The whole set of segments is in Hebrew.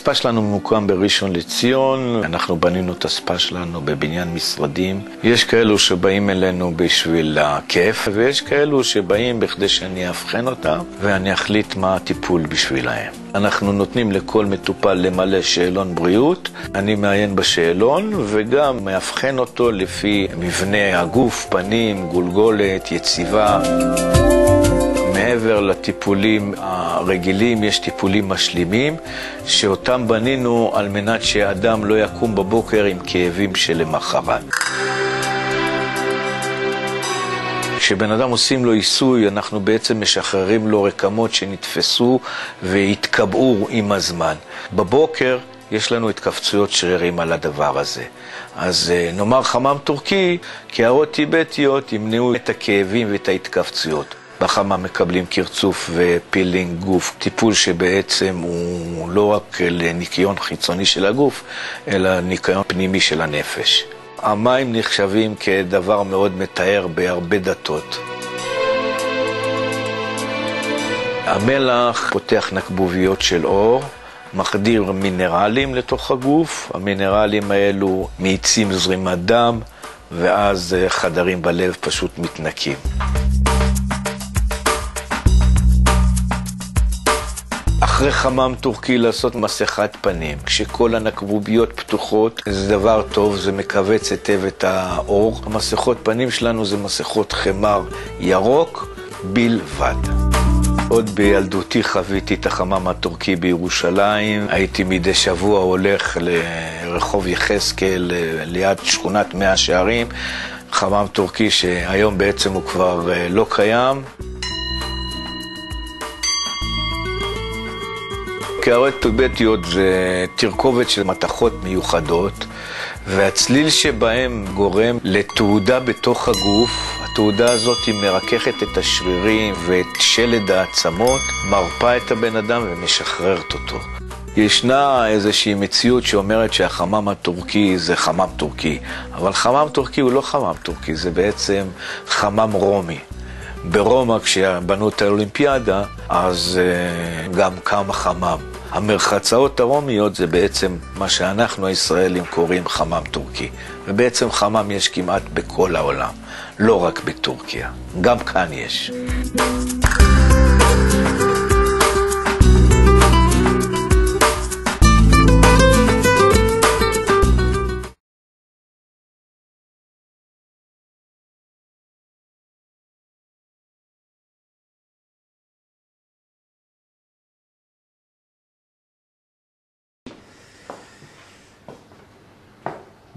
הספה שלנו ממוקם בראשון לציון, אנחנו בנינו את הספה שלנו בבניין משרדים. יש כאלו שבאים אלינו בשביל הכיף, ויש כאלו שבאים בכדי שאני אבחן אותם, ואני אחליט מה הטיפול בשבילהם. אנחנו נותנים לכל מטופל למלא שאלון בריאות, אני מעיין בשאלון, וגם מאבחן אותו לפי מבנה הגוף, פנים, גולגולת, יציבה. מעבר לטיפולים הרגילים, יש טיפולים משלימים, שאותם בנינו על מנת שהאדם לא יקום בבוקר עם כאבים שלמחרת. כשבן אדם עושים לו עיסוי, אנחנו בעצם משחררים לו רקמות שנתפסו והתקבעו עם הזמן. בבוקר יש לנו התכווצויות שרירים על הדבר הזה. אז נאמר חמם טורקי, קערות טיבטיות ימנעו את הכאבים ואת ההתכווצויות. בחמם מקבלים קרצוף ופילינג גוף, טיפול שבעצם הוא לא רק לניקיון חיצוני של הגוף, אלא ניקיון פנימי של הנפש. המים נחשבים כדבר מאוד מתאר בהרבה דתות. המלח פותח נקבוביות של אור, מחדיר מינרלים לתוך הגוף, המינרלים האלו מאיצים זרימת דם, ואז חדרים בלב פשוט מתנקים. אחרי חמם טורקי לעשות מסכת פנים, כשכל הנקבוביות פתוחות, זה דבר טוב, זה מקבץ היטב את האור. המסכות פנים שלנו זה מסכות חמר ירוק בלבד. עוד בילדותי חוויתי את החמם הטורקי בירושלים. הייתי מדי שבוע הולך לרחוב יחזקאל ליד שכונת מאה שערים. חמם טורקי שהיום בעצם הוא כבר לא קיים. קערות טיבטיות זה תרכובת של מתכות מיוחדות, והצליל שבהם גורם לתעודה בתוך הגוף. התעודה הזאת היא מרככת את השרירים ואת שלד העצמות, מרפא את הבן אדם ומשחררת אותו. ישנה איזושהי מציאות שאומרת שהחמם הטורקי זה חמם טורקי, אבל חמם טורקי הוא לא חמם טורקי, זה בעצם חמם רומי. ברומא כשבנו את האולימפיאדה, אז גם קם חמם. המרחצאות הרומיות זה בעצם מה שאנחנו הישראלים קוראים חמם טורקי. ובעצם חמם יש כמעט בכל העולם, לא רק בטורקיה. גם כאן יש.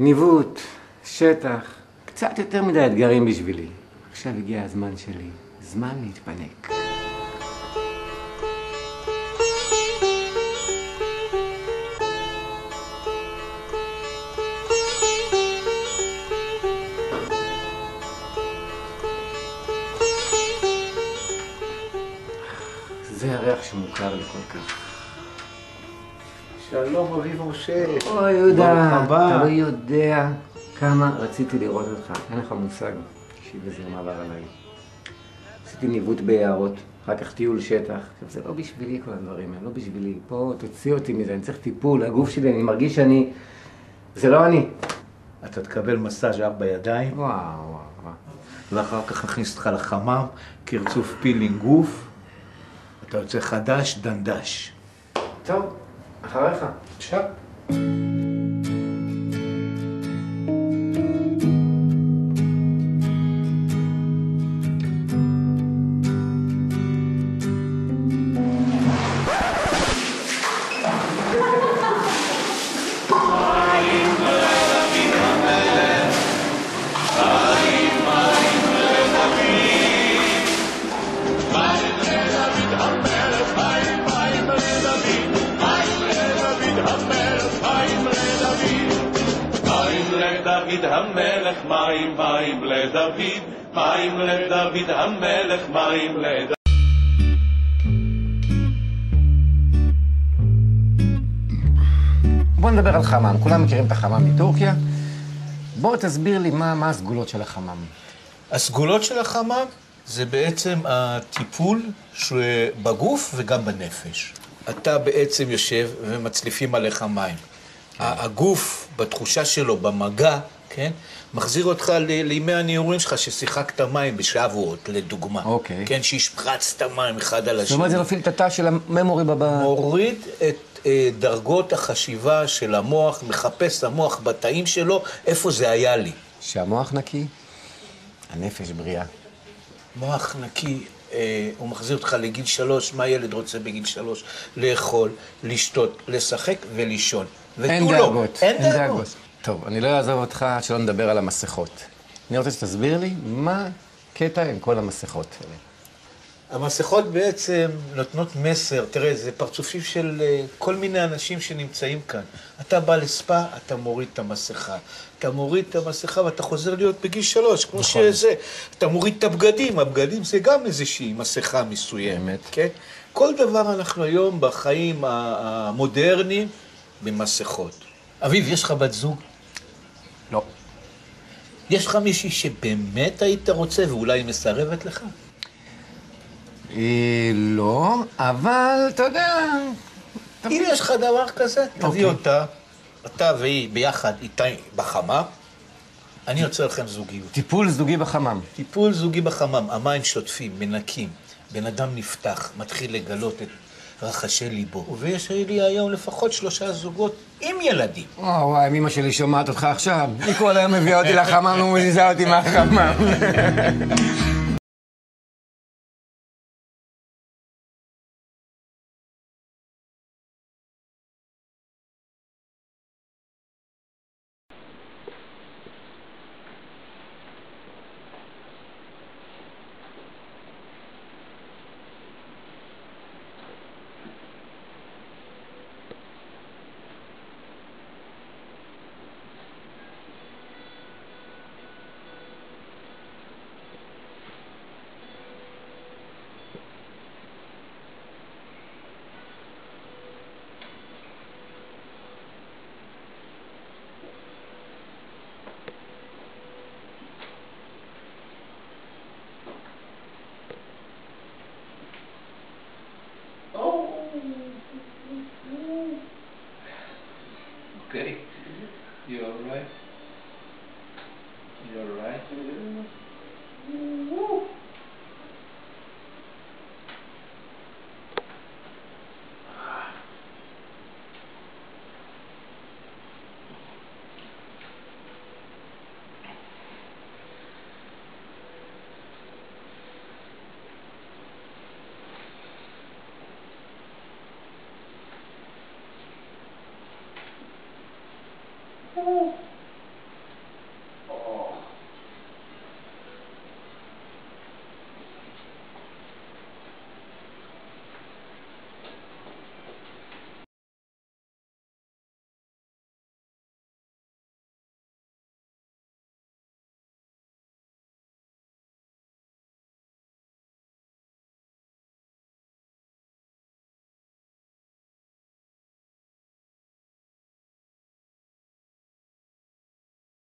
ניווט, שטח, קצת יותר מדי אתגרים בשבילי. עכשיו הגיע הזמן שלי, זמן להתפנק. זה הריח שמוכר לי כל כך. שלום אביב משה. אוי יהודה, אתה לא יודע כמה רציתי לראות אותך. אין לך מושג, תקשיב איזה מעבר עליי. עשיתי ניווט ביערות, אחר כך טיול שטח. עכשיו זה לא בשבילי כל הדברים האלה, לא בשבילי. פה תוציא אותי מזה, אני צריך טיפול, הגוף שלי, אני מרגיש שאני... זה לא אני. אתה תקבל מסאז' 4 ידיים. וואו. ואחר כך נכניס אותך לחמם, קרצוף פילינג גוף. אתה יוצא חדש, דנדש. טוב. אחריך. עכשיו. לדוד המלך מים לדוד, מים לדוד המלך מים לדוד. בוא נדבר על חמם, כולם מכירים את החמם מטורקיה. בוא תסביר לי מה הסגולות של החמם. הסגולות של החמם זה בעצם הטיפול בגוף וגם בנפש. אתה בעצם יושב ומצליפים עליך מים. הגוף, בתחושה שלו, במגע, כן? מחזיר אותך לימי הנעורים שלך ששיחקת מים בשבועות, לדוגמה. אוקיי. כן, שהשפרצת מים אחד על השני. זאת אומרת, זה מפעיל את התא של הממורי מוריד את דרגות החשיבה של המוח, מחפש המוח בתאים שלו, איפה זה היה לי. שהמוח נקי, הנפש בריאה. מוח נקי, הוא מחזיר אותך לגיל 3, מה ילד רוצה בגיל 3? לאכול, לשתות, לשחק ולישון. אין דאגות. אין דאגות. טוב, אני לא אעזוב אותך שלא נדבר על המסכות. אני רוצה שתסביר לי מה קטע עם כל המסכות האלה. המסכות בעצם נותנות מסר, תראה, זה פרצופים של כל מיני אנשים שנמצאים כאן. אתה בא לספה, אתה מוריד את המסכה. אתה מוריד את המסכה ואתה חוזר להיות בגיל 3, כמו שזה. אתה מוריד את הבגדים, הבגדים זה גם איזושהי מסכה מסוימת, כן? כל דבר אנחנו היום בחיים המודרניים במסכות. אביב, יש לך בת זוג? לא. יש לך מישהי שבאמת היית רוצה ואולי מסרבת לך? לא, אבל אתה יודע... אם יש לך דבר כזה, תביא אותה, אתה והיא ביחד איתה בחמם, אני יוצא לכם זוגיות. טיפול זוגי בחמם. טיפול זוגי בחמם, המים שוטפים, מנקים, בן אדם נפתח, מתחיל לגלות את רחשי ליבו. ויש לי היום לפחות 3 זוגות עם ילדים. וואי, אמא שלי שומעת אותך עכשיו. היא כל היום מביאה אותי לחמם ומזיזה אותי מהחמם. Okay, you all right? You all right? Oh.